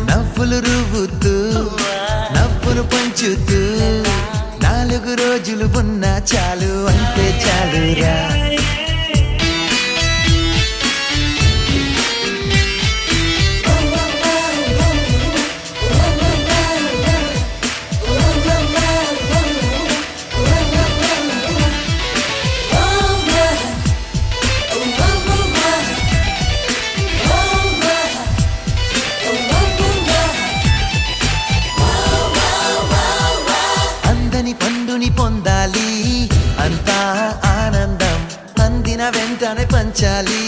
నవ్వులు రువ్వుతూ నవ్వును పంచుతూ 4 రోజులు ఉన్నా చాలు అంటే చాలురా. పండుని పొందాలి అంతా ఆనందం అందిన వెంటనే పంచాలి